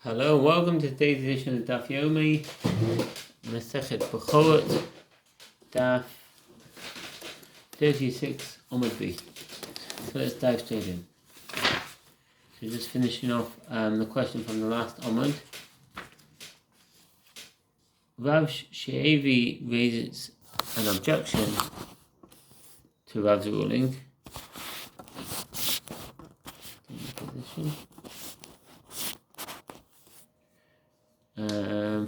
Hello, welcome to today's edition of Daf Yomi, Masechet Bekhorot Daf 36 Amud B. So let's dive straight in. So just finishing off the question from the last Amud. Rav She'evi raises an objection to Rav's ruling.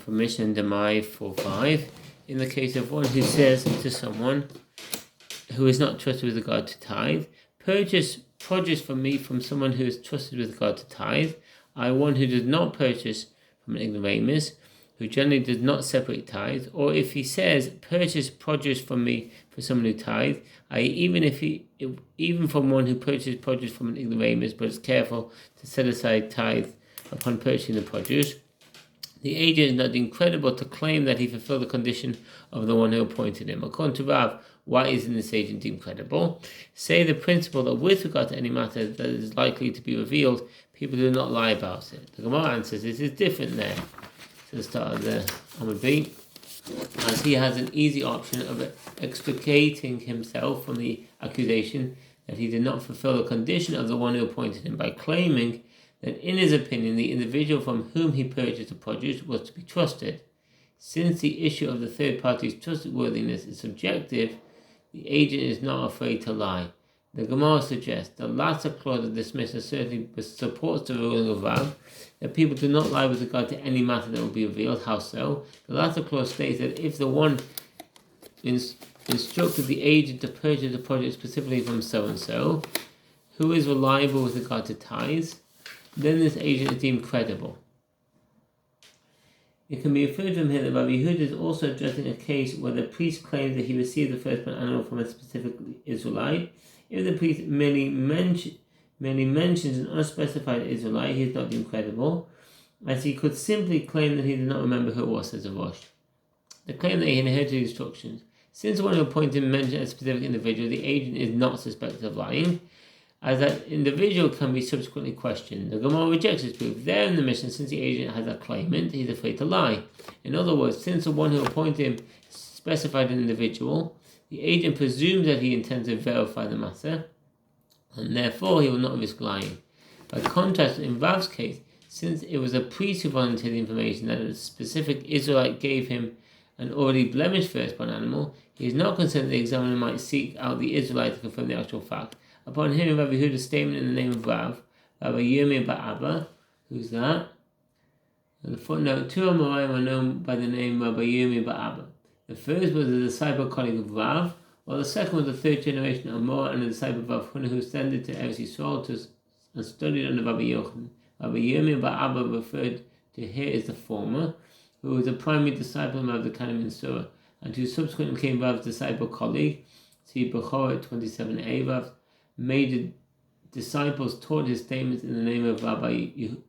From Mishnah Demai 4.5, in the case of one who says to someone who is not trusted with regard to tithe, purchase produce from me from someone who is trusted with regard to tithe, I one who does not purchase from an ignoramus, who generally does not separate tithe, or if he says purchase produce from me for someone who tithe, even from one who purchases produce from an ignoramus but is careful to set aside tithe upon purchasing the produce, the agent is not incredible to claim that he fulfilled the condition of the one who appointed him. According to Rav, why isn't this agent incredible? Say the principle that with regard to any matter that is likely to be revealed, people do not lie about it. The Gemara answers this is different there. So the start of the Amud B, as he has an easy option of extricating himself from the accusation that he did not fulfill the condition of the one who appointed him by claiming that in his opinion the individual from whom he purchased the produce was to be trusted. Since the issue of the third party's trustworthiness is subjective, the agent is not afraid to lie. The Gemara suggests the latter clause of dismissal certainly supports the ruling of Rav that people do not lie with regard to any matter that will be revealed. How so? The latter clause states that if the one instructed the agent to purchase the produce specifically from so-and-so, who is reliable with regard to tithes, then this agent is deemed credible. It can be inferred from here that Rabbi Yehuda is also addressing a case where the priest claims that he received the firstborn animal from a specific Israelite. If the priest merely mentions an unspecified Israelite, he is not deemed credible, as he could simply claim that he did not remember who it was, says Rosh. The claim that he inherited instructions. Since the one who appointed him mentioned a specific individual, the agent is not suspected of lying, as that individual can be subsequently questioned. The Gemara rejects this proof. There in the mission, since the agent has a claimant, he is afraid to lie. In other words, since the one who appointed him specified an individual, the agent presumes that he intends to verify the matter, and therefore he will not risk lying. By contrast, in Rav's case, since it was a priest who volunteered the information that a specific Israelite gave him an already blemished firstborn animal, he is not concerned that the examiner might seek out the Israelite to confirm the actual fact. Upon hearing Rabbi Yehuda's statement in the name of Rav, Rabbi Yirmiyah Ba'Abba, who's that? And the footnote, two Amoraim are known by the name Rabbi Yirmiyah Ba'Abba. The first was a disciple colleague of Rav, while the second was the third generation Amor and a disciple of Rav Huna who ascended to Eretz Yisrael and studied under Rabbi Yochanan. Rabbi Yirmiyah Ba'Abba referred to here as the former, who was a primary disciple of Rav the Kana ben Surah, and who subsequently became Rav's disciple colleague. See Bekhorot 27a. Rav made the disciples taught his statements in the name of Rabbi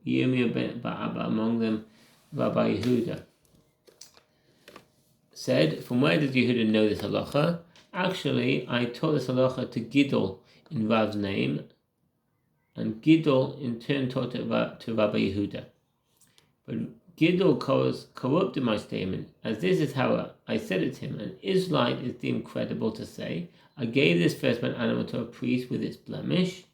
Yirmiyah Ba'Abba, among them Rabbi Yehuda. Said, from where did Yehuda know this halacha? Actually, I taught this halacha to Gidol in Rav's name, and Gidol in turn taught it to Rabbi Yehuda. But Gidol corrupted my statement, as this is how I said it to him. An Israelite is deemed credible to say, I gave this firstborn animal to a priest with its blemish.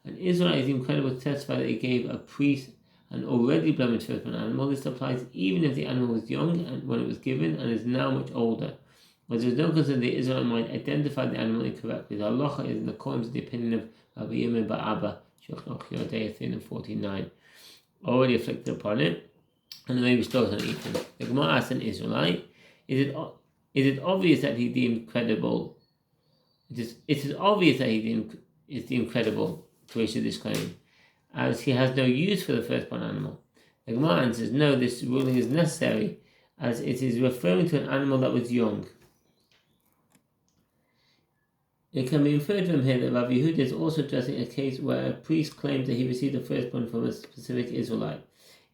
An Israelite is incredible to testify that he gave a priest an already blemished firstborn animal. This applies even if the animal was young and when it was given and is now much older. But there is no concern the Israelite might identify the animal incorrectly. The halacha is in accordance with the opinion of Rabbi Yirmiyah Ba'Abba, Shulchan Aruch 49, already afflicted upon it, and may be stored and eaten. The Gemara asks an Israelite, is it obvious that he deemed credible? It is obvious that he is deemed credible to issue this claim, as he has no use for the firstborn animal. The Gemara answers, no, this ruling is necessary, as it is referring to an animal that was young. It can be inferred from here that Rabbi Yehuda is also addressing a case where a priest claims that he received the firstborn from a specific Israelite.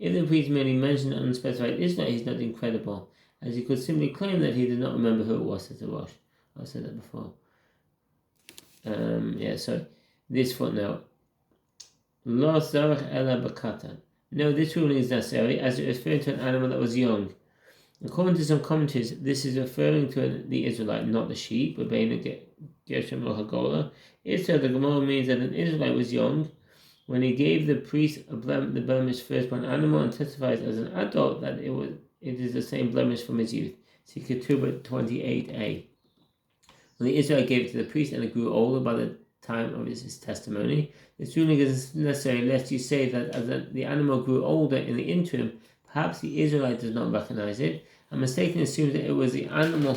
If the priest merely mentioned an unspecified Israelite, he is not incredible, as he could simply claim that he did not remember who it was, says the Rosh. I said that before. So this footnote. Lo zarech ela bakatan. No, this ruling is necessary as it refers to an animal that was young. According to some commentaries, this is referring to the Israelite, not the sheep, If so, the Gemara means that an Israelite was young when he gave the priest the blemished firstborn animal and testifies as an adult that it is the same blemish from his youth. See Ketubah 28a. When the Israelite gave it to the priest and it grew older by the time of his testimony, this ruling is necessary lest you say that as the animal grew older in the interim, perhaps the Israelite does not recognize it, and mistakenly assumes that it was the animal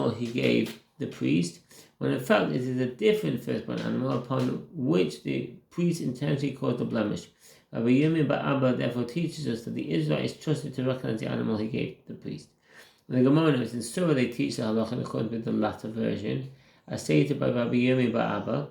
he gave the priest, when in fact it is a different firstborn animal upon which the priest intentionally caused the blemish. Rabbi Yirmiyah bar Abba therefore teaches us that the Israelite is trusted to recognize the animal he gave the priest. The Gemara notes in Surah they teach the halacha in accordance with the latter version, as stated by Rabbi Yirmiyah bar Abba,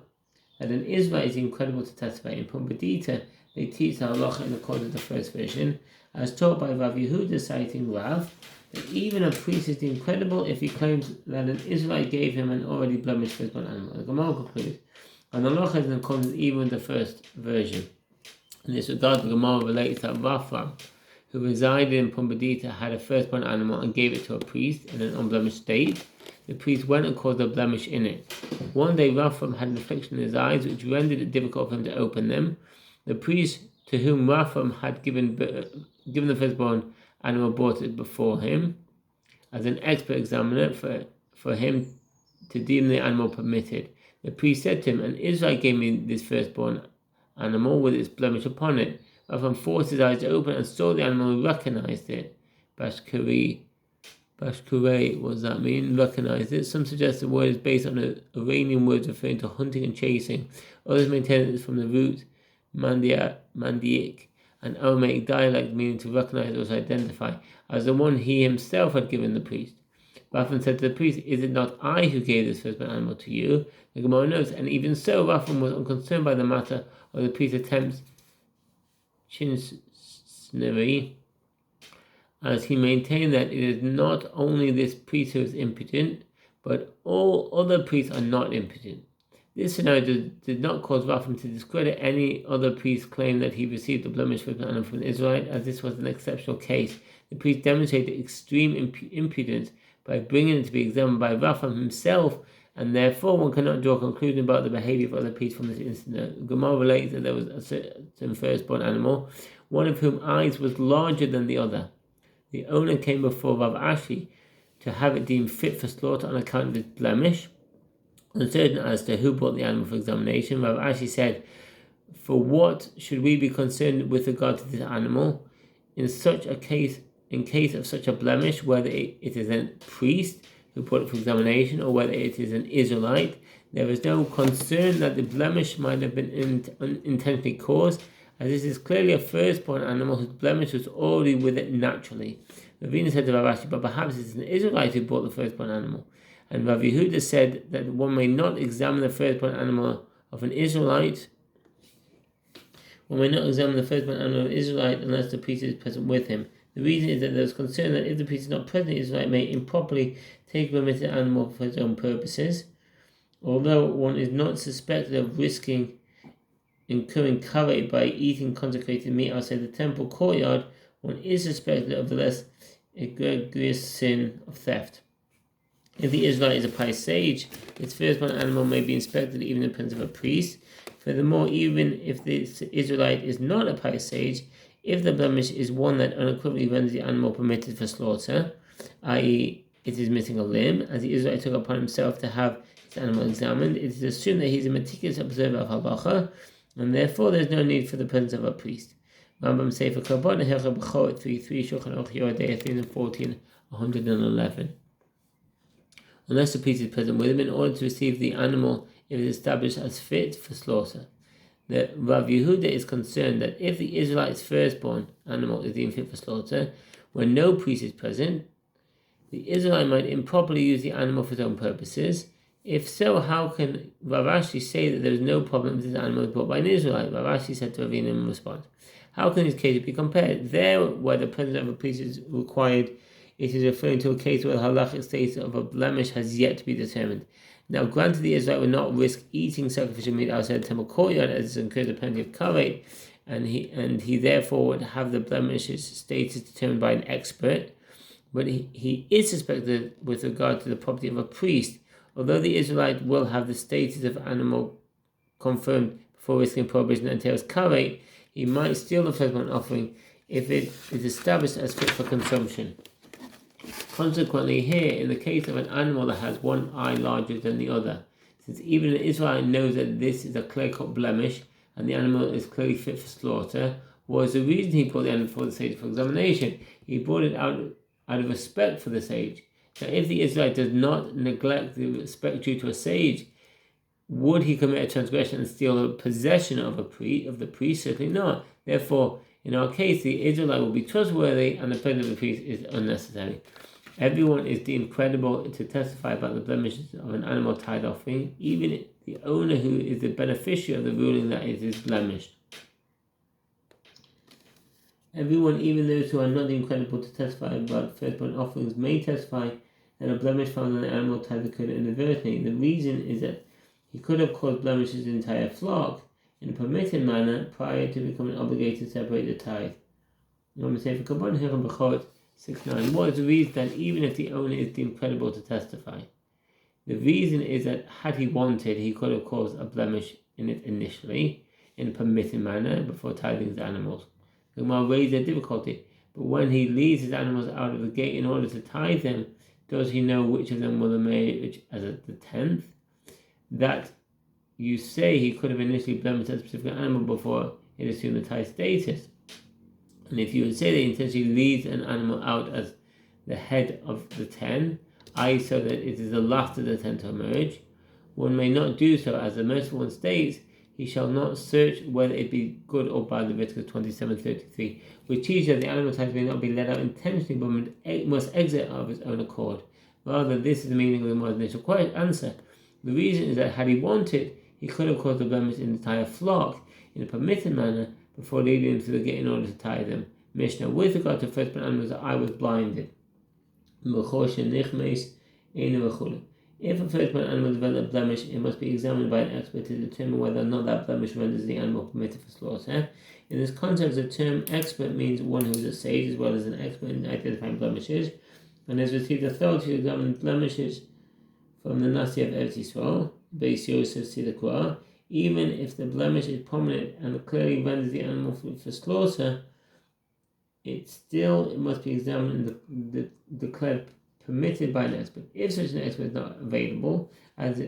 that an Israelite is incredible to testify. In Pumbedita they teach the halacha in accordance with the first version, as taught by Rav Yehuda citing Rav, that even a priest is incredible if he claims that an Israelite gave him an already blemished firstborn animal. The Gemara concludes, and the halacha is in accordance even with the first version. In this regard, the Gemara relates that Raphael, who resided in Pumbedita, had a firstborn animal and gave it to a priest in an unblemished state. The priest went and caused a blemish in it. One day Raphael had an affliction in his eyes which rendered it difficult for him to open them. The priest to whom Raphael had given the firstborn animal brought it before him as an expert examiner for him to deem the animal permitted. The priest said to him, an Israelite gave me this firstborn animal with its blemish upon it. Raphael forced his eyes to open and saw the animal and recognized it. Bashkuri, what does that mean? Recognized it. Some suggest the word is based on an Iranian word referring to hunting and chasing. Others maintain it is from the root mandiik, an Aramaic dialect meaning to recognize or to identify, as the one he himself had given the priest. Raphael said to the priest, is it not I who gave this firstborn animal to you? The Gemara notes, and even so Raphael was unconcerned by the matter of the priest's attempts chinsnery, as he maintained that it is not only this priest who is impotent, but all other priests are not impotent. This scenario did not cause Raphael to discredit any other priest's claim that he received the blemish firstborn animal from an Israelite, as this was an exceptional case. The priest demonstrated extreme impudence by bringing it to be examined by Raphael himself, and therefore one cannot draw a conclusion about the behavior of other priests from this incident. Gemara relates that there was a certain firstborn animal, one of whom eyes was larger than the other. The owner came before Rav Ashi to have it deemed fit for slaughter on account of its blemish. Uncertain as to who brought the animal for examination, Rav Ashi said, for what should we be concerned with regard to this animal? In case of such a blemish, whether it is a priest who brought it for examination or whether it is an Israelite, there is no concern that the blemish might have been intentionally caused, as this is clearly a firstborn animal whose blemish was already with it naturally. Ravina said to Rav Ashi, but perhaps it is an Israelite who brought the firstborn animal. And Rav Yehuda said that one may not examine the firstborn animal of an Israelite. One may not examine the firstborn animal of an Israelite unless the priest is present with him. The reason is that there is concern that if the priest is not present, the Israelite may improperly take a permitted animal for his own purposes. Although one is not suspected of incurring kavod by eating consecrated meat outside the temple courtyard, one is suspected of the less egregious sin of theft. If the Israelite is a pious sage, its firstborn animal may be inspected even in the presence of a priest. Furthermore, even if the Israelite is not a pious sage, if the blemish is one that unequivocally renders the animal permitted for slaughter, i.e. it is missing a limb, as the Israelite took upon himself to have his animal examined, it is assumed that he is a meticulous observer of halacha, and therefore there is no need for the presence of a priest. Rambam Sefer Kabbalah, Bekhorot 3:3, Shulchan Aruch Yoreh 314, 111. Unless the priest is present with him in order to receive the animal if it is established as fit for slaughter. The Rav Yehuda is concerned that if the Israelite's firstborn animal is deemed fit for slaughter, when no priest is present, the Israelite might improperly use the animal for his own purposes. If so, how can Rav Ashi say that there is no problem if this animal is brought by an Israelite? Rav Ashi said to Ravina in response, how can these cases be compared? There, where the presence of a priest is required, it is referring to a case where the halachic status of a blemish has yet to be determined. Now, granted, the Israelite would not risk eating sacrificial meat outside the temple courtyard, as it incurs a penalty of kavod, and he therefore would have the blemishes status determined by an expert. But he is suspected with regard to the property of a priest, although the Israelite will have the status of animal confirmed before risking prohibition and entails karet. He might steal the firstborn offering if it is established as fit for consumption. Consequently, here, in the case of an animal that has one eye larger than the other, since even an Israelite knows that this is a clear-cut blemish and the animal is clearly fit for slaughter, was the reason he brought the animal before the sage for examination. He brought it out of respect for the sage. Now, if the Israelite does not neglect the respect due to a sage, would he commit a transgression and steal the possession of the priest? Certainly not. Therefore, in our case, the Israelite will be trustworthy and the presence of the priest is unnecessary. Everyone is deemed credible to testify about the blemishes of an animal tithe offering, even the owner who is the beneficiary of the ruling that it is blemished. Everyone, even those who are not deemed credible to testify about firstborn offerings, may testify that a blemish found on the animal tithe occurred inadvertently. The reason is that he could have caused blemishes in the entire flock in a permitted manner prior to becoming obligated to separate the tithe. Bekhorot 6:9. What is the reason that even if the owner is deemed credible to testify? The reason is that had he wanted, he could have caused a blemish in it initially, in a permitted manner, before tithing his animals. The Gemara raised a difficulty, but when he leads his animals out of the gate in order to tithe them, does he know which of them will emerge as the 10th? That you say he could have initially blemished that specific animal before it assumed the tithe status. And if you would say that he intentionally leads an animal out as the head of the 10, i.e. so that it is the last of the 10 to emerge, one may not do so, as the merciful one states, he shall not search whether it be good or bad, Leviticus 27:33, which teaches that the animal tithe may not be let out intentionally, but must exit of its own accord. Rather, this is the meaning of the Gemara's initial answer. The reason is that had he wanted, he could have caused the blemish in the entire flock in a permitted manner before leading them to the gate in order to tithe them. Mishnah, with regard to firstborn animals, I was blinded. If a firstborn animal develops a blemish, it must be examined by an expert to determine whether or not that blemish renders the animal permitted for slaughter. In this context, the term expert means one who is a sage as well as an expert in identifying blemishes, and has received authority to examine blemishes from the Nasi of Eretz Yisrael, Beis Yosef Sidakwa. Even if the blemish is prominent and clearly renders the animal for slaughter, it must be examined and declared permitted by an expert. If such an expert is not available, as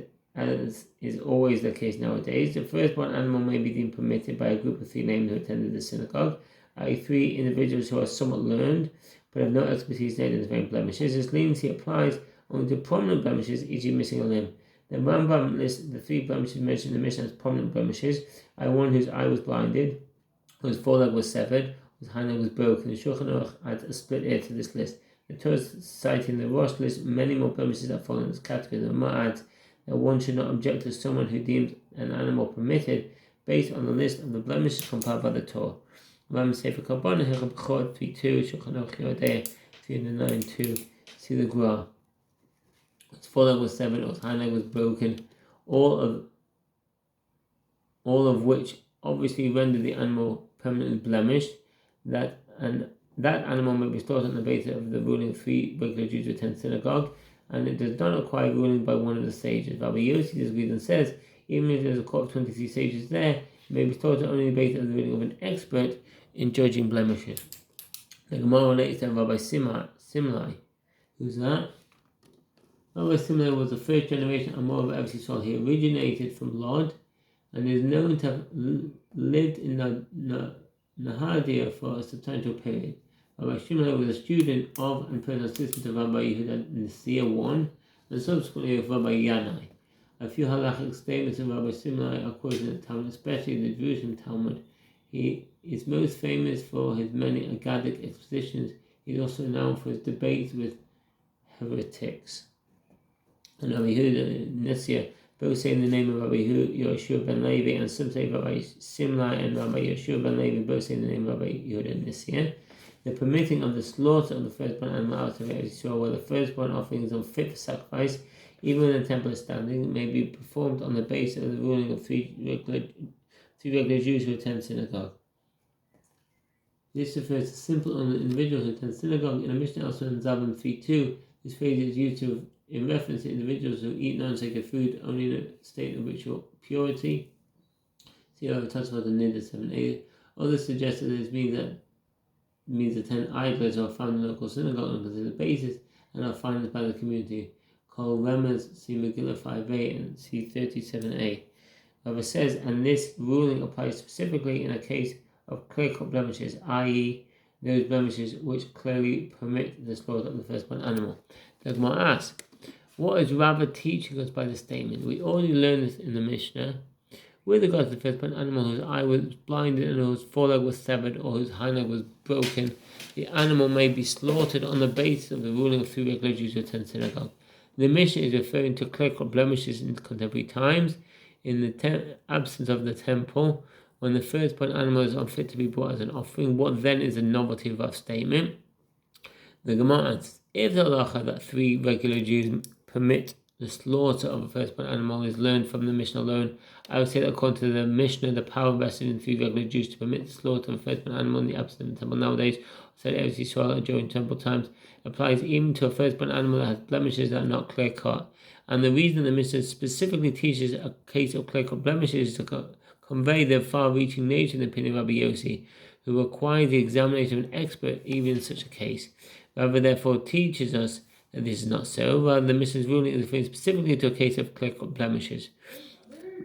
is always the case nowadays, the firstborn animal may be deemed permitted by a group of 3 named who attended the synagogue, i.e. 3 individuals who are somewhat learned but have no expertise in identifying blemishes. This leniency applies only to prominent blemishes, e.g. missing a limb. The Rambam lists the 3 blemishes mentioned in the Mishnah as prominent blemishes, one whose eye was blinded, whose foreleg was severed, whose hind leg was broken. The Shulchan Aruch adds a split ear to this list. The Torah citing the Rosh lists many more blemishes that fall in this category. The Rambam adds that one should not object to someone who deems an animal permitted based on the list of the blemishes compiled by the Torah. Rambam Sefer Kabbalah, Bekhorot 3:2, Shulchan Aruch Yodeh 3:9-2. See the Gra. Its foreleg was severed, its hind leg was broken, all of which obviously rendered the animal permanently blemished. That animal may be slaughtered on the basis of the ruling of 3 regular Jews who attend synagogue, and it does not require ruling by one of the sages. Rabbi Yossi disagrees and says, even if there is a court of 23 sages there, it may be slaughtered only on the basis of the ruling of an expert in judging blemishes. The Gemara relates to Rabbi Simlai. Who's that? Rabbi Simlai was the first generation Amor of Eretz Yisrael. He originated from Lod and is known to have lived in Nahadia for a substantial period. Rabbi Shimlai was a student of and personal assistant to Rabbi Yehuda Nesiah I and subsequently of Rabbi Yanai. A few halachic statements of Rabbi Shimlai are quoted in the Talmud, especially the Jerusalem Talmud. He is most famous for his many Agadic expositions. He is also known for his debates with heretics. And Rabbi Yehuda Nesiah both say in the name of Rabbi Yeshua ben Levi, and some say Rabbi Simlai and Rabbi Yeshua ben Levi both say in the name of Rabbi Yehuda Nesiah. The permitting of the slaughter of the firstborn animal out of Eretz Yisrael, where the firstborn offering is unfit for sacrifice, even when the temple is standing, may be performed on the basis of the ruling of 3 regular Jews who attend synagogue. This refers to simple individuals who attend synagogue. In a Mishnah elsewhere in Zavim 3:2, this phrase is used in reference to individuals who eat non-sacred food only in a state of ritual purity. See how it talks about the Niddah 7a. Others suggest that this means attend idols who are found in the local synagogue on considered basis and are financed by the community. Called Remez, see Megillah 5a and see 37a. However, says, and this ruling applies specifically in a case of clear-cut blemishes, i.e., those blemishes which clearly permit the slaughter of the firstborn animal. The Gemara asks, what is Rabbi teaching us by the statement? We already learned this in the Mishnah. With regard to the firstborn animal whose eye was blinded and whose foreleg was severed or whose hind leg was broken, the animal may be slaughtered on the basis of the ruling of 3 regular Jews who attend synagogue. The Mishnah is referring to clear-cut blemishes in contemporary times, in the absence of the temple, when the firstborn animal is unfit to be brought as an offering. What then is a novelty of our statement? The Gemara answers, if the halacha that 3 regular Jews permit the slaughter of a firstborn animal is learned from the Mishnah alone, I would say that according to the Mishnah, the power vested in 3 regular Jews to permit the slaughter of a firstborn animal in the absence of the temple nowadays, said Eretz Yisrael during temple times, applies even to a firstborn animal that has blemishes that are not clear-cut. And the reason the Mishnah specifically teaches a case of clear-cut blemishes is to convey the far-reaching nature of the opinion of Rabbi Yossi, who requires the examination of an expert even in such a case. Rabbi therefore teaches us that this is not so. Rather, the Mishnah's ruling is referring specifically to a case of clear-cut blemishes.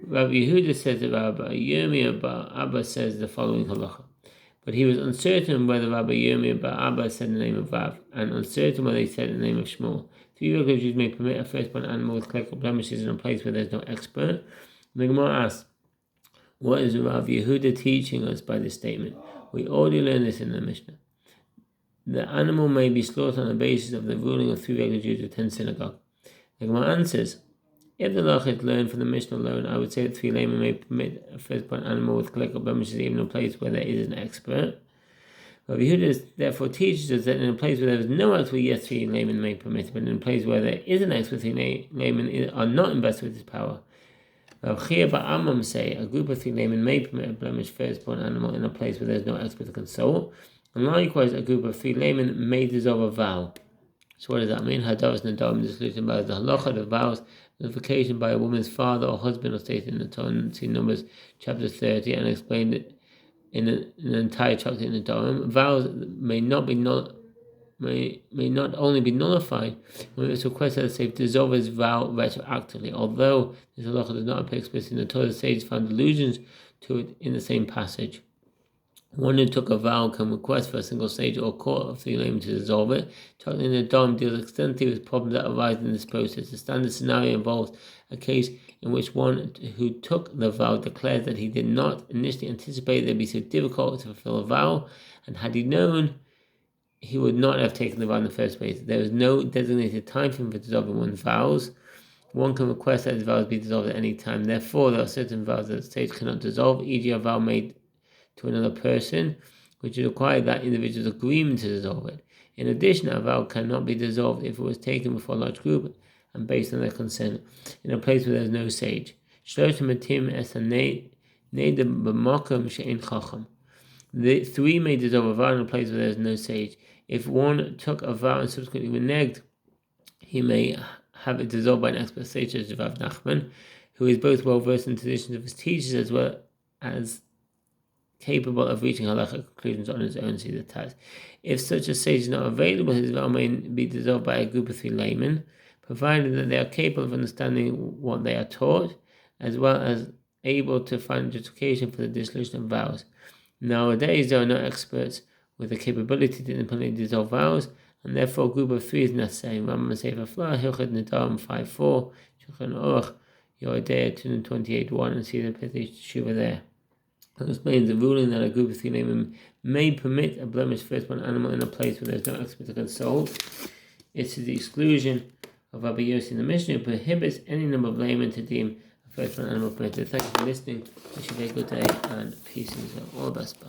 Rabbi Yehuda says that Rabbi Yirmiyah bar Abba says the following halacha. But he was uncertain whether Rabbi Yirmiyah bar Abba said the name of Rav, and uncertain whether he said the name of Shmuel. 3 regular Jews may permit a firstborn animal with clear-cut blemishes in a place where there is no expert. The Gemara asks, what is Rav Yehuda teaching us by this statement? We already learned this in the Mishnah. The animal may be slaughtered on the basis of the ruling of 3 regular Jews who attend synagogue. The Gemara answers, if the halacha is learned from the Mishnah alone, I would say that 3 laymen may permit a firstborn animal with clear-cut blemishes even in a place where there is an expert. Rav Yehuda therefore teaches us that in a place where there is no expert, yes, 3 laymen may permit, but in a place where there is an expert, 3 laymen are not invested with this power. Rav Chia bar Amam say a group of 3 laymen may permit a blemished firstborn animal in a place where there is no expert to consult, and likewise a group of 3 laymen may dissolve a vow. So what does that mean? Hadaras Nadarim dissolution by the halacha, the vows, notification by a woman's father or husband, or stated in the Torah, see Numbers chapter 30, and explained it in an entire chapter in the Torah. Vows may not only be nullified when it's requested that the sage dissolve his vow retroactively. Although this halacha does not appear explicitly in the Torah, the sage found allusions to it in the same passage. One who took a vow can request for a single sage or court of 3 laymen to dissolve it. Chapter in the Dom deals extensively with problems that arise in this process. The standard scenario involves a case in which one who took the vow declares that he did not initially anticipate that it would be so difficult to fulfill a vow, and had he known, he would not have taken the vow in the first place. There is no designated time frame for dissolving one's vows. One can request that his vows be dissolved at any time. Therefore, there are certain vows that the sage cannot dissolve, e.g. a vow made to another person, which require that individual's agreement to dissolve it. In addition, a vow cannot be dissolved if it was taken before a large group and based on their consent, in a place where there is no sage. The 3 may dissolve a vow in a place where there is no sage. If one took a vow and subsequently reneged, he may have it dissolved by an expert sage such as Rav Nachman, who is both well versed in the traditions of his teachers as well as capable of reaching halachic conclusions on his own. See the Taz. If such a sage is not available, his vow may be dissolved by a group of 3 laymen, provided that they are capable of understanding what they are taught, as well as able to find justification for the dissolution of vows. Nowadays, there are no experts with the capability to independently dissolve vows, and therefore a group of 3 is necessary. Rambam Sefer Flah, Hilchot Nedarim 5.4, Shulchan Aruch, Yodeah 228.1, and see the Pesach Shuvah there. It explains the ruling that a group of 3 laymen may permit a blemished firstborn animal in a place where there is no expert to consult. It's to the exclusion of Rabbi Yossi in the Mishnah, who prohibits any number of laymen to deem a firstborn animal permitted. Thank you for listening. Wish you a very good day and peace and all the best. Bye.